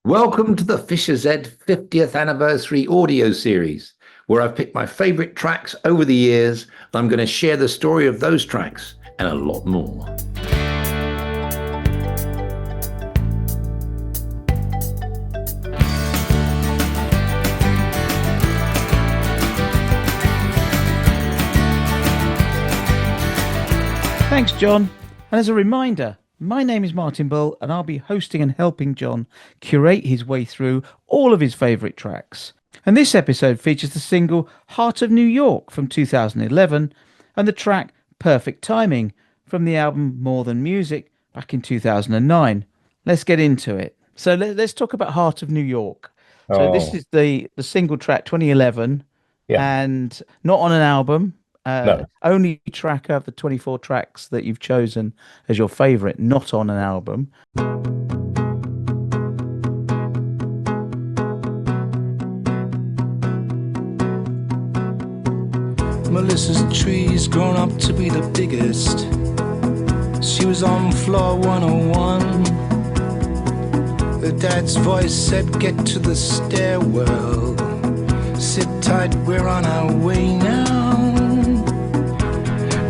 Welcome to the Fischer-Z 50th anniversary audio series, where I've picked my favourite tracks over the years, and I'm going to share the story of those tracks and a lot more. Thanks, John. And as a reminder, my name is Martin Bull, and I'll be hosting and helping John curate his way through all of his favourite tracks. And this episode features the single Heart of New York from 2011 and the track Perfect Timing from the album More Than Music back in 2009. Let's get into it. So let's talk about Heart of New York. So this is the single track 2011 and not on an album. No. Only track of the 24 tracks that you've chosen as your favourite, not on an album. Melissa's tree's grown up to be the biggest. She was on floor 101. Her dad's voice said, "Get to the stairwell. Sit tight, we're on our way now."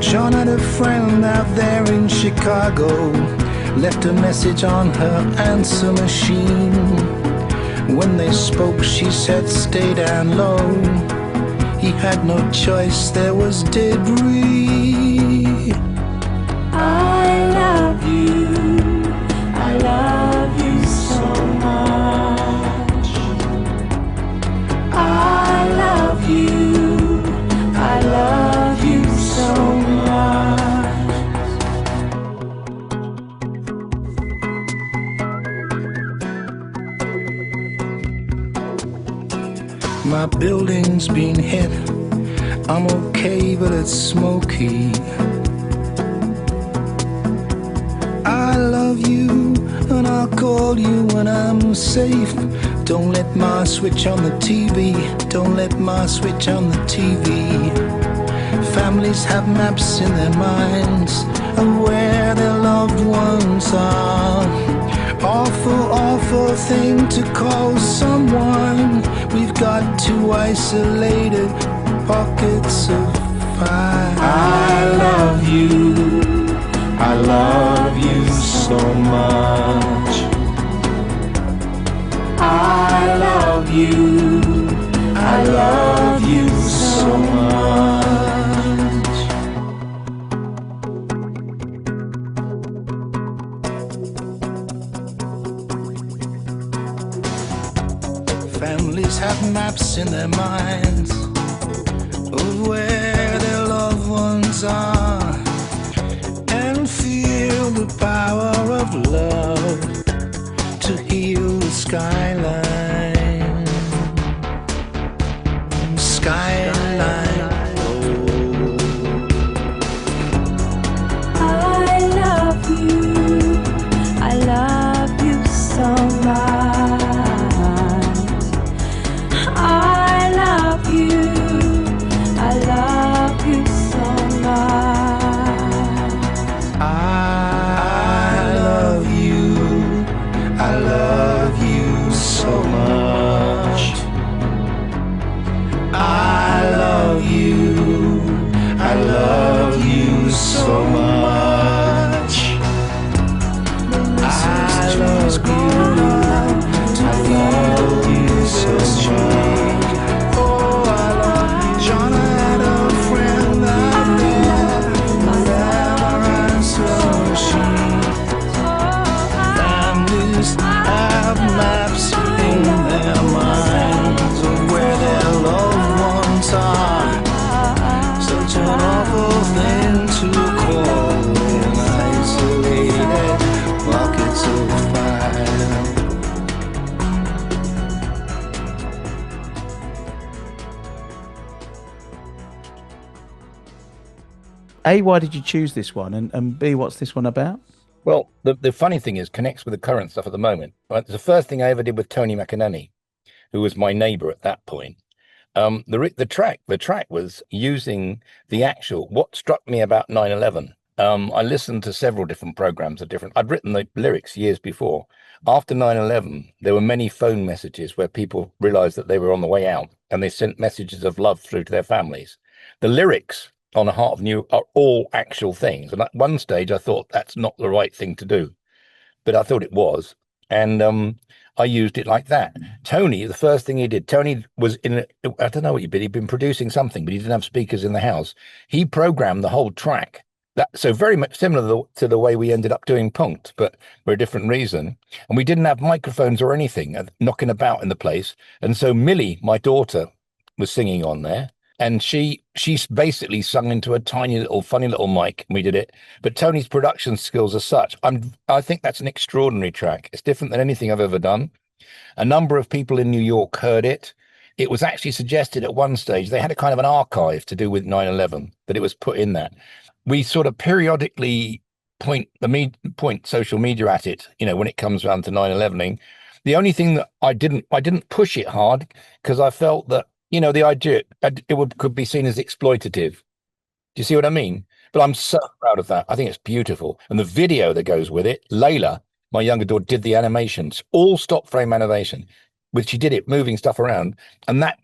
John had a friend out there in Chicago, left a message on her answer machine. When they spoke, she said, "Stay down low." He had no choice, there was debris. I love you so much. I love you so much. My building's been hit. I'm okay, but it's smoky. I love you, and I'll call you when I'm safe. Don't let Ma switch on the TV. Don't let Ma switch on the TV. Families have maps in their minds of where their loved ones are. Awful, awful thing to call someone. We've got two isolated pockets of fire. I love you so much. I love you so much. Families have maps in their minds of where their loved ones are, and feel the power of love to heal the skyline. Skyline. I love you so much. I love you so much. I love you so much. I love you so much. I love you so much. Oh, I love you. John had a friend out there, never answer machine. Families have maps in their minds of where their loved ones are. Such an awful thing to call in isolated pockets of fire. A, why did you choose this one? And B, what's this one about? Well, the funny thing is, connects with the current stuff at the moment. Right? It's the first thing I ever did with Tony McInerney, who was my neighbour at that point. The track was using the actual. What struck me about 9/11 I listened to several different programs of different. I'd written the lyrics years before. After 9/11, there were many phone messages where people realized that they were on the way out, and they sent messages of love through to their families. The lyrics on A Heart of New are all actual things. And at one stage, I thought that's not the right thing to do, but I thought it was. And I used it like that. Tony, the first thing he did, Tony was I don't know what he did. He'd been producing something, but he didn't have speakers in the house. He programmed the whole track. So very much similar to the way we ended up doing Punked, but for a different reason. And we didn't have microphones or anything knocking about in the place. And so Millie, my daughter, was singing on there. And she basically sung into a tiny little, funny little mic, and we did it. But Tony's production skills are such. I think that's an extraordinary track. It's different than anything I've ever done. A number of people in New York heard it. It was actually suggested at one stage. They had a kind of an archive to do with 9/11 that it was put in that. We sort of periodically point social media at it, when it comes around to 9/11. The only thing that I didn't push it hard because I felt that, the idea, could be seen as exploitative. Do you see what I mean? But I'm so proud of that. I think it's beautiful. And the video that goes with it, Layla, my younger daughter, did the animations, all stop frame animation, which she did it, moving stuff around. And that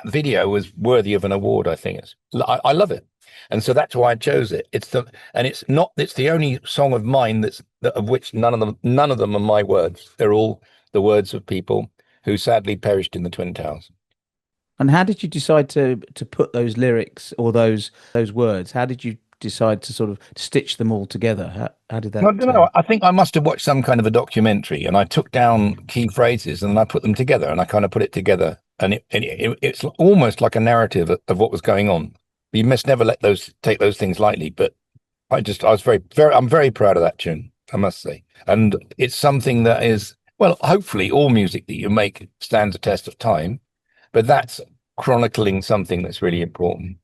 video was worthy of an award, I think. I love it. And so that's why I chose it. It's the only song of mine of which none of them are my words. They're all the words of people who sadly perished in the Twin Towers. And how did you decide to put those lyrics or those words? How did you decide to sort of stitch them all together? How did that? I don't know. I think I must have watched some kind of a documentary, and I took down key phrases and I put them together, and I kind of put it together, and it's almost like a narrative of what was going on. You must never take those things lightly. But I'm very proud of that tune, I must say, and it's something that is, well, hopefully all music that you make stands the test of time. But that's chronicling something that's really important.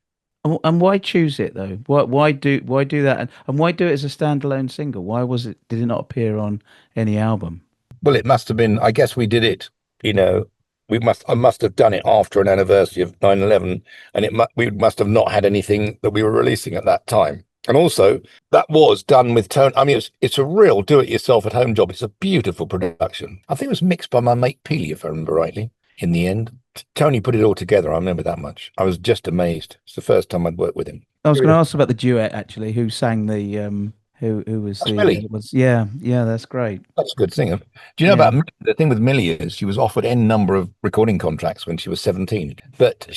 And why choose it though? Why do that? And why do it as a standalone single? Did it not appear on any album? Well, it must have been. I guess we did it. I must have done it after an anniversary of 9/11, and we must have not had anything that we were releasing at that time. And also, that was done with tone. I mean, it's a real do-it-yourself-at-home job. It's a beautiful production. I think it was mixed by my mate Peely, if I remember rightly. In the end, Tony put it all together. I remember that much. I was just amazed. It's the first time I'd worked with him. I was going to ask about the duet actually. Who sang the who was That's Millie. Yeah, that's great. That's a good singer. Do you know about the thing with Millie is she was offered n number of recording contracts when she was 17, but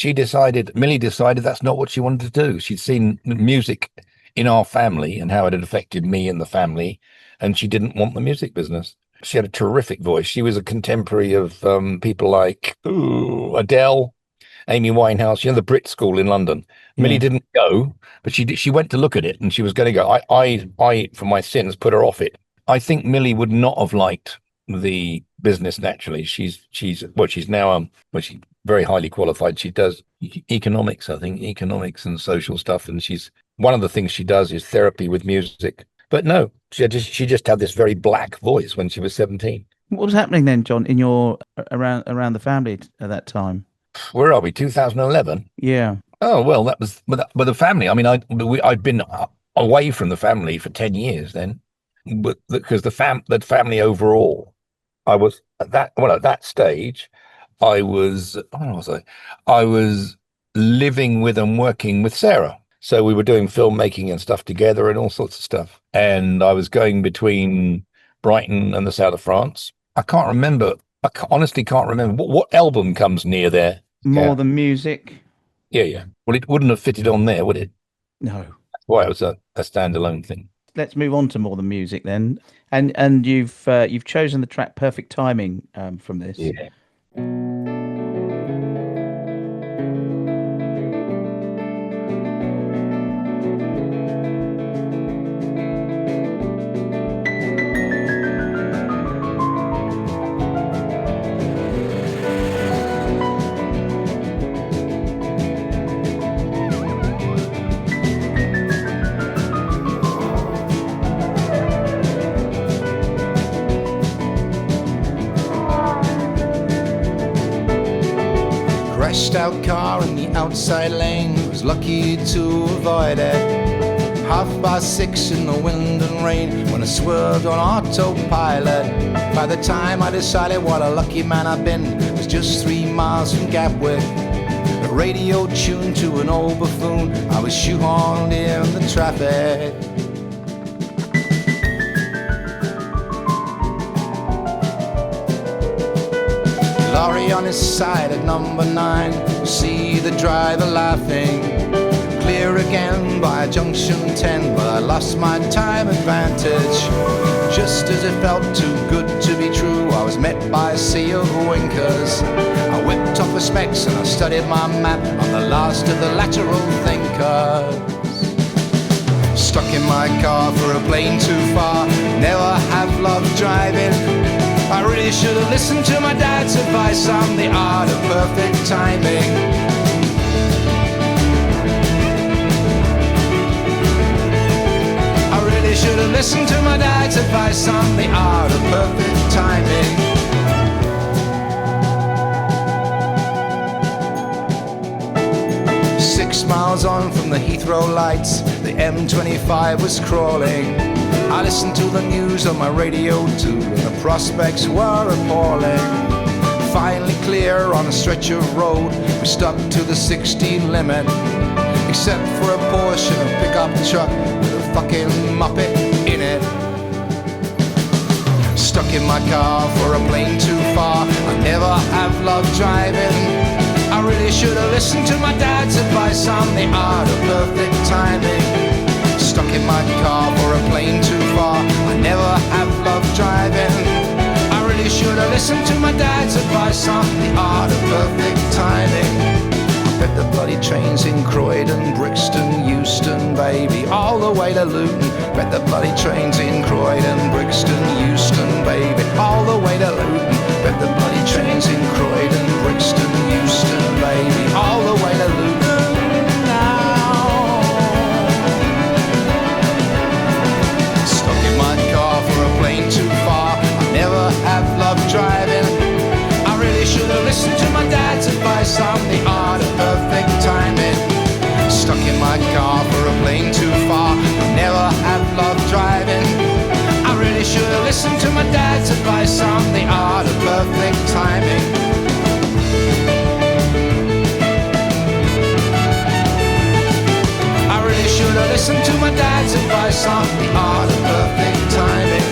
Millie decided that's not what she wanted to do. She'd seen music in our family and how it had affected me and the family, and she didn't want the music business. She had a terrific voice. She was a contemporary of people like Adele, Amy Winehouse, the Brit School in London. Millie didn't go, but she went to look at it, and she was going to go. I, for my sins, put her off it. I think Millie would not have liked the business naturally. She's now she's very highly qualified. She does economics, I think, economics and social stuff, and one of the things she does is therapy with music. But no, she just had this very black voice when she was 17. What was happening then, John, in your around the family at that time? Where are we? 2011. Yeah. Oh well, that was with the family. I mean, I'd been away from the family for 10 years then, but because the family overall, I was at that stage, I was I was living with and working with Sarah. So we were doing filmmaking and stuff together and all sorts of stuff. And I was going between Brighton and the south of France. I can't remember. I honestly can't remember. What album comes near there? More Than Music. Yeah. Well, it wouldn't have fitted on there, would it? No. That's why it was a standalone thing. Let's move on to More Than Music then. And you've chosen the track Perfect Timing from this. Yeah. Crashed out car in the outside lane, was lucky to avoid it. 6:30 in the wind and rain, when I swerved on autopilot. By the time I decided what a lucky man I'd been, it was just 3 miles from Gatwick. The radio tuned to an old buffoon, I was shoehorned in the traffic. Lorry on his side at number 9, see the driver laughing. Clear again by junction 10, but I lost my time advantage. Just as it felt too good to be true, I was met by a sea of winkers. I whipped off the specs and I studied my map on the last of the lateral thinkers. Stuck in my car for a plane too far, never have loved driving. I really should have listened to my dad's advice on the art of perfect timing. I really should have listened to my dad's advice on the art of perfect timing. 6 miles on from the Heathrow lights, the M25 was crawling. I listened to the news on my radio too, and the prospects were appalling. Finally clear on a stretch of road, we stuck to the 60 limit. Except for a Porsche and a pickup truck with a fucking Muppet in it. Stuck in my car for a plane too far, I never have loved driving. I really should have listened to my dad's advice on the art of perfect timing. Stuck in my car for a plane too far, I never have loved driving. I really should have listened to my dad's advice on the art of perfect timing. I bet the bloody trains in Croydon, Brixton, Euston, baby, all the way to Luton. Bet the bloody trains in Croydon, Brixton, Euston, baby, all the way to Luton. Bet the bloody trains in Croydon, Brixton, Euston, baby, all the way to Luton. Too far, I never have loved driving. I really should have listened to my dad's advice on the art of perfect timing. Stuck in my car for a plane too far, I never have loved driving. I really should have listened to my dad's advice on the art of perfect timing. I really should have listened to my dad's advice on the art of perfect timing.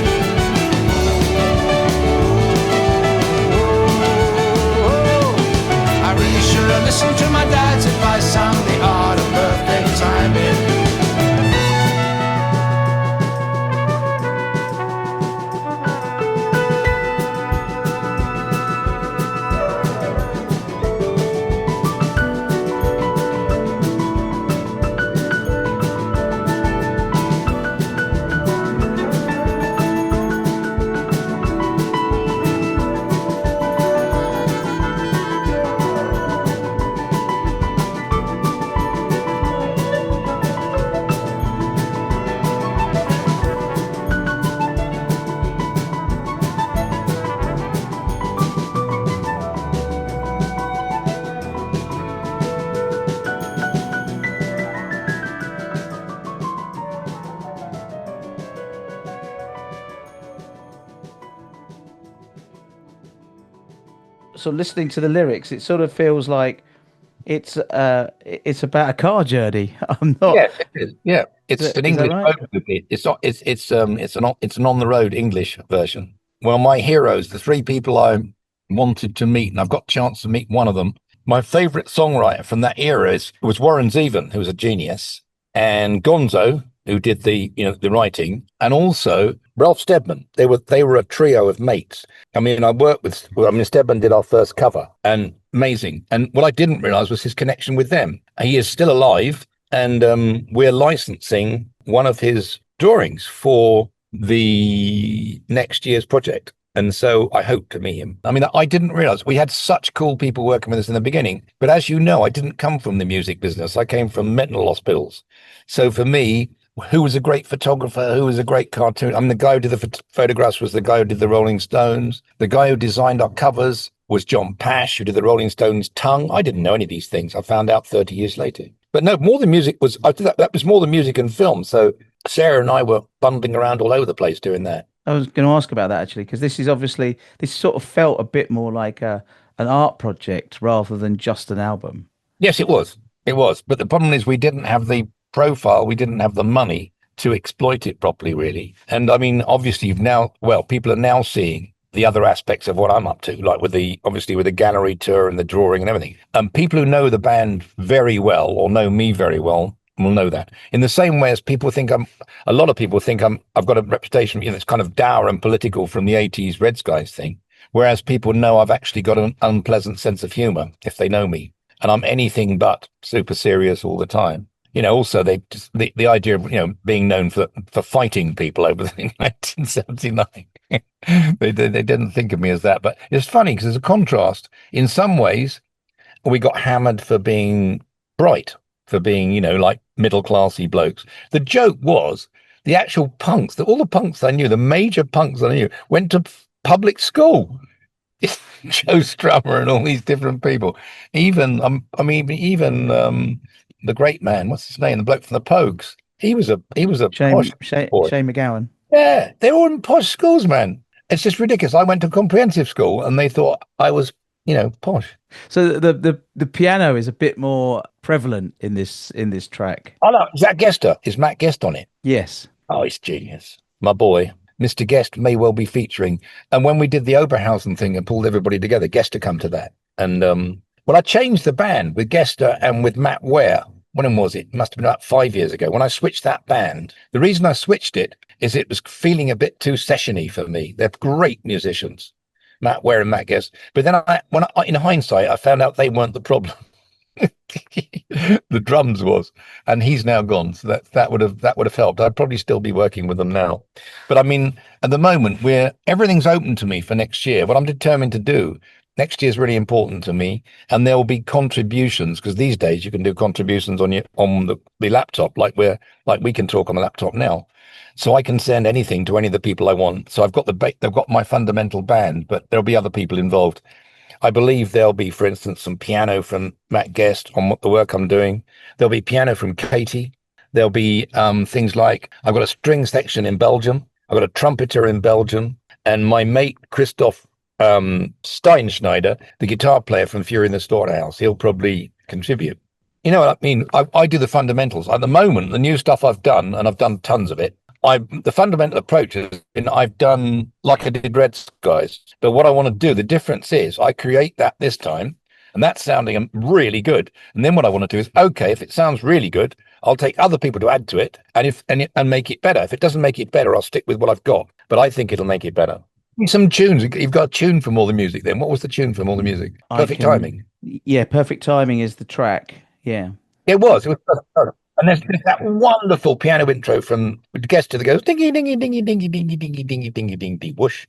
Listen to my dad's advice on the art of perfect timing. So listening to the lyrics, it sort of feels like it's about a car journey. I'm not. Yeah, it is. Yeah, it's an English right? road movie. It's not. It's an on the road English version. Well, my heroes, the 3 people I wanted to meet, and I've got a chance to meet one of them. My favorite songwriter from that era was Warren Zevon, who was a genius, and Gonzo, who did the writing, and also Ralph Steadman. They were a trio of mates. I mean, Steadman did our first cover, and amazing. And what I didn't realize was his connection with them. He is still alive, and we're licensing one of his drawings for the next year's project. And so I hope to meet him. I mean, I didn't realize we had such cool people working with us in the beginning. But as you know, I didn't come from the music business. I came from mental hospitals. So for me, who was a great photographer? Who was a great cartoon? I mean, the guy who did the photographs was the guy who did the Rolling Stones. The guy who designed our covers was John Pash, who did the Rolling Stones' tongue. I didn't know any of these things. I found out 30 years later. But no, More Than Music was, I think that was More Than Music and film. So Sarah and I were bundling around all over the place doing that. I was going to ask about that actually, because this sort of felt a bit more like an art project rather than just an album. Yes, it was. It was. But the problem is we didn't have the profile, we didn't have the money to exploit it properly, really. And I mean, obviously people are now seeing the other aspects of what I'm up to, like with the gallery tour and the drawing and everything. People who know the band very well or know me very well will know that. In the same way as a lot of people think I've got a reputation, it's kind of dour and political from the 80s Red Skies thing. Whereas people know I've actually got an unpleasant sense of humor if they know me. And I'm anything but super serious all the time. Also the idea of, being known for fighting people over in 1979. they didn't think of me as that. But it's funny because there's a contrast. In some ways, we got hammered for being bright, for being, like middle-classy blokes. The joke was the actual punks, all the punks I knew, the major punks I knew, went to public school. Joe Strummer and all these different people. Even the great man, what's his name? The bloke from the Pogues. He was a posh boy. Shane McGowan. Yeah, they were in posh schools, man. It's just ridiculous. I went to comprehensive school and they thought I was, posh. So the piano is a bit more prevalent in this track. Oh no, is that Gester? Is Matt Guest on it? Yes. Oh, he's genius. My boy. Mr. Guest may well be featuring. And when we did the Oberhausen thing and pulled everybody together, Gester come to that. And I changed the band with Gester and with Matt Ware. When was it? It must have been about 5 years ago. When I switched that band, the reason I switched it is it was feeling a bit too sessiony for me. They're great musicians, Matt Ware and Matt Guest. But then in hindsight, I found out they weren't the problem. The drums was, and he's now gone, so that would have helped. I'd probably still be working with them now. But I mean, at the moment, everything's open to me for next year. What I'm determined to do next year is really important to me, and there will be contributions, because these days you can do contributions on the laptop, like we can talk on the laptop now. So I can send anything to any of the people I want. So they've got my fundamental band, but there'll be other people involved. I believe there'll be, for instance, some piano from Matt Guest on the work I'm doing. There'll be piano from Katie. There'll be things like, I've got a string section in Belgium. I've got a trumpeter in Belgium. And my mate, Christoph Steinschneider, the guitar player from Fury in the Slaughterhouse, he'll probably contribute. You know what I mean? I do the fundamentals. At the moment, the new stuff I've done, and I've done tons of it, the fundamental approach has been I've done like I did Red Skies. But what I want to do, the difference is I create that this time, and that's sounding really good. And then what I want to do is, okay, if it sounds really good, I'll take other people to add to it and make it better. If it doesn't make it better, I'll stick with what I've got. But I think it'll make it better. Some tunes. You've got a tune from All the Music then. What was the tune from All the Music? Perfect Timing. Yeah, Perfect Timing is the track. Yeah. It was Perfect Timing. And there's that wonderful piano intro from Gester that goes dingy, dingy, dingy, dingy, dingy, dingy, dingy, dingy, dingy, whoosh.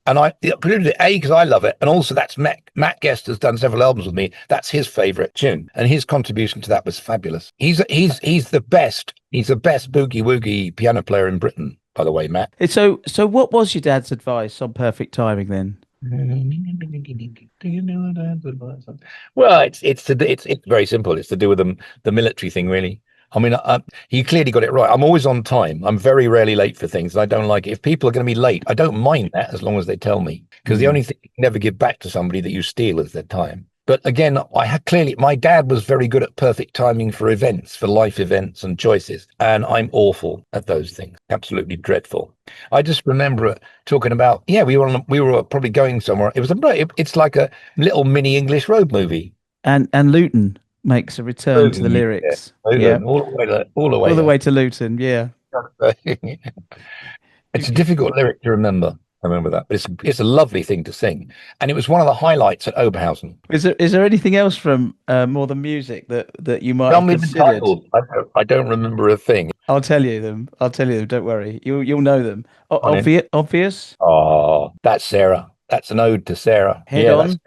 And I included it, because I love it. And also that's Matt Guest has done several albums with me. That's his favorite tune. And his contribution to that was fabulous. He's the best. He's the best boogie woogie piano player in Britain, by the way, Matt. So what was your dad's advice on Perfect Timing then? Well, it's very simple. It's to do with the military thing, really. I mean, he clearly got it right. I'm always on time. I'm very rarely late for things. And I don't like it. If people are going to be late, I don't mind that as long as they tell me. Because the only thing you can never give back to somebody that you steal is their time. But again, my dad was very good at perfect timing for events, for life events and choices. And I'm awful at those things. Absolutely dreadful. I just remember talking about, we were probably going somewhere. It's like a little mini English road movie. And Luton makes a return to the lyrics. Yeah. All the way to Luton. Yeah. It's a difficult lyric to remember. I remember that, but it's a lovely thing to sing, and it was one of the highlights at Oberhausen. Is there anything else from More Than Music that you might Tell have me considered? the title. I don't remember a thing. I'll tell you them. Don't worry. You'll know them. Obvious. Oh, that's Sarah. That's an ode to Sarah. Head On.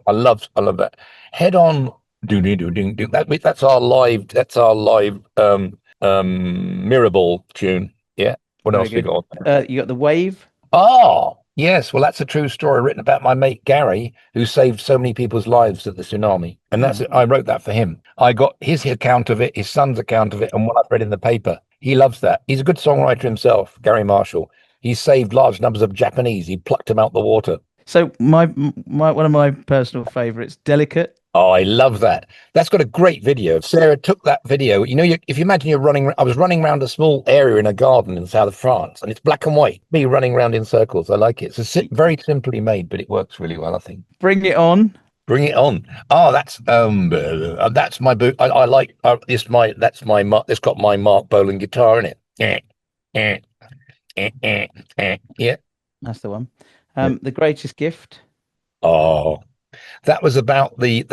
I love that. Head On. Do. That's our live. Mirrorball tune. Yeah. What else we got? You got The Wave. Oh, Yes, well, that's a true story written about my mate Gary, who saved so many people's lives at the tsunami. And I wrote that for him. I got his account of it, his son's account of it, and what I've read in the paper. He loves that. He's a good songwriter himself, Gary Marshall. He saved large numbers of Japanese. He plucked them out the water. So my one of my personal favourites, Delicate. Oh, I love that. That's got a great video. Sarah took that video. You know, if you imagine I was running around a small area in a garden in the south of France, and it's black and white. Me running around in circles. I like it. It's very simply made, but it works really well, I think. Bring It On. Bring It On. Oh, that's my boot. I like it's got my Mark Bolan guitar in it. Yeah, that's the one. The Greatest Gift. Oh. That was about the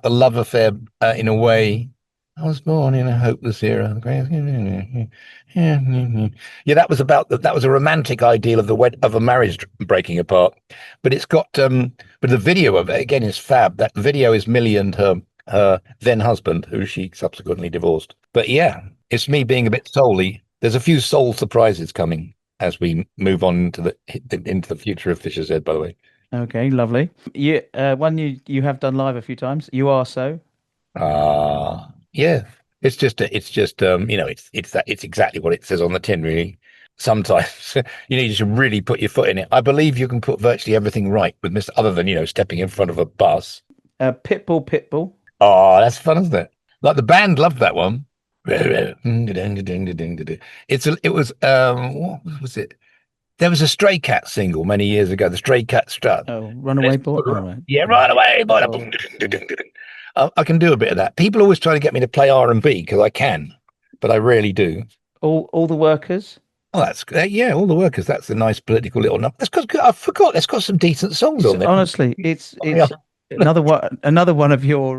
love affair in a way. I was born in a hopeless era. Yeah, that was a romantic ideal of a marriage breaking apart. But it's got but the video of it again is fab. That video is Millie and her then husband, who she subsequently divorced. But yeah, it's me being a bit soul-y. There's a few soul surprises coming as we move on into the future of Fischer-Z, by the way. Okay, lovely. One you have done live a few times. You Are So. Yeah. It's exactly what it says on the tin, really. Sometimes you should really put your foot in it. I believe you can put virtually everything right with other than stepping in front of a bus. Pitbull. Oh, that's fun, isn't it? Like the band loved that one. What was it? There was a Stray Cat single many years ago, the Stray Cat Strut. Oh, Runaway Boy. Right. Yeah, Runaway Boy. I can do a bit of that. People always try to get me to play R&B because I can, but I rarely do. All the Workers. Oh, that's All the Workers. That's a nice political little number. I forgot. It's got some decent songs on there. Honestly, it's another one of your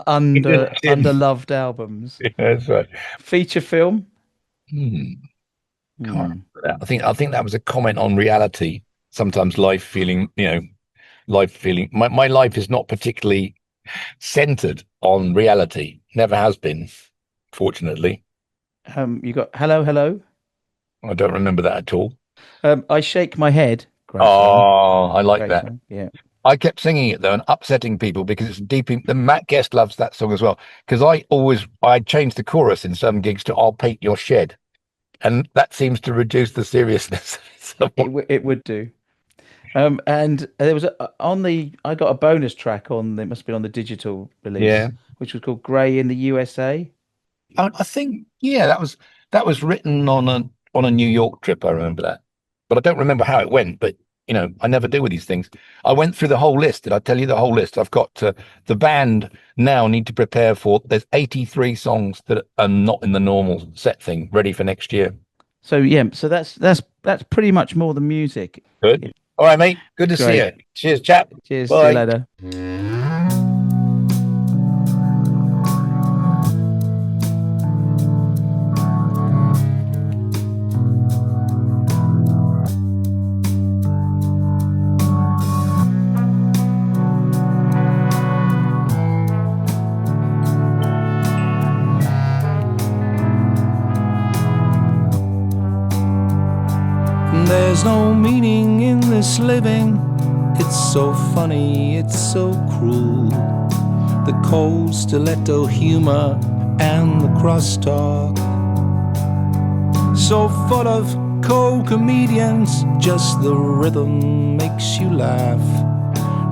underloved albums. Yeah, that's right. Feature film. I think that was a comment on reality. Sometimes life feeling. My life is not particularly centered on reality. Never has been, fortunately. You got Hello. I don't remember that at all. I Shake My Head. I like that. Song. Yeah. I kept singing it though and upsetting people because it's deep in the Matt Guest loves that song as well. Because I changed the chorus in some gigs to I'll Paint Your Shed. And that seems to reduce the seriousness. It would do. And there was I got a bonus track it must have been on the digital release, which was called Grey in the USA. I think, that was written on a New York trip. I remember that, but I don't remember how it went. But I never do with these things. I went through the whole list. Did I tell you the whole list? I've got the band now need to prepare for. There's 83 songs that are not in the normal set thing, ready for next year. So that's pretty much more than music. Good. All right, mate. Good to see you. Cheers, chap. Cheers. Bye. See you later. There's no meaning in this living. It's so funny, it's so cruel. The cold stiletto humor and the crosstalk, so full of co-comedians. Just the rhythm makes you laugh,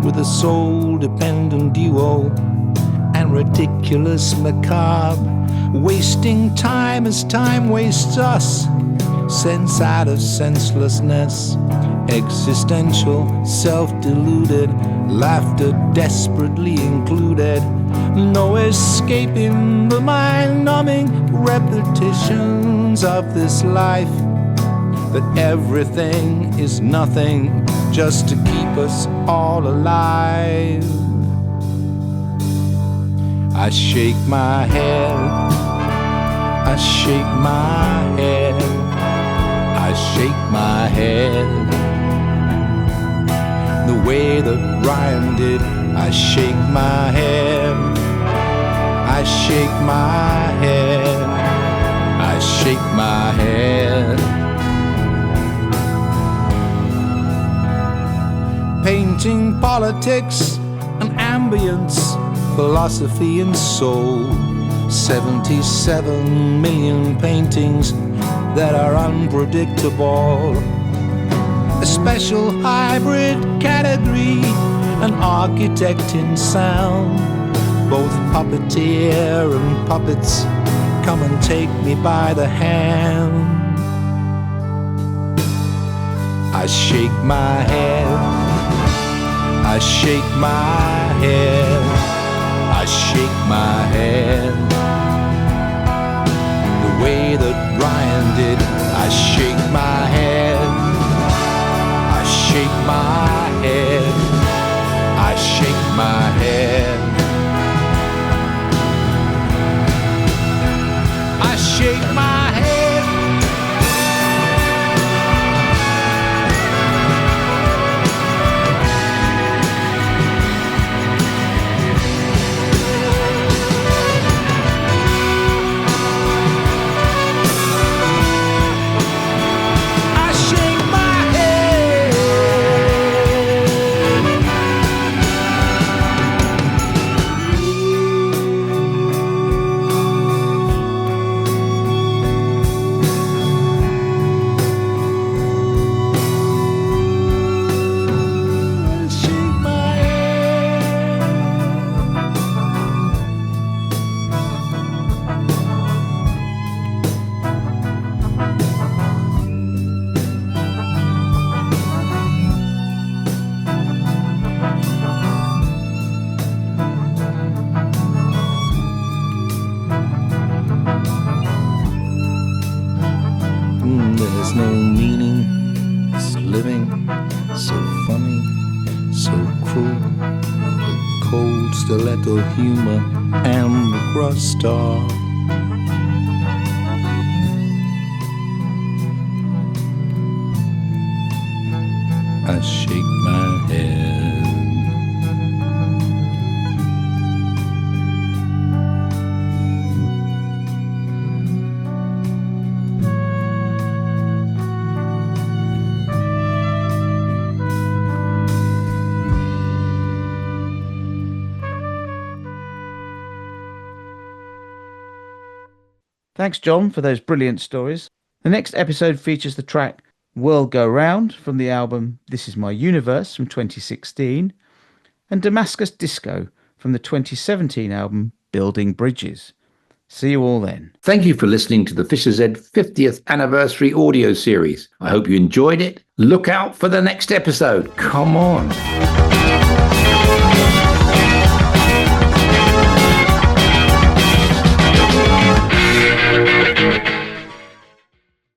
with a soul-dependent duo and ridiculous macabre. Wasting time as time wastes us. Sense out of senselessness, existential, self-deluded, laughter desperately included. No escaping the mind-numbing repetitions of this life, that everything is nothing just to keep us all alive. I shake my head, I shake my head, I shake my head the way that Ryan did. I shake my head, I shake my head, I shake my head. painting politics and ambience, philosophy and soul. 77 million paintings that are unpredictable. A special hybrid category, an architect in sound. Both puppeteer and puppets, come and take me by the hand. I shake my head, I shake my head, I shake my head. The way that Brian did, I shake my head, I shake my head, I shake my head. I shake my head. There's no meaning, it's living, so funny, so cruel. The cold stiletto humor and the crust star. I shake my head. Thanks, John, for those brilliant stories. The next episode features the track World Go Round from the album This Is My Universe from 2016 and Damascus Disco from the 2017 album Building Bridges. See you all then. Thank you for listening to the Fischer-Z 50th anniversary audio series. I hope you enjoyed it. Look out for the next episode. Come on.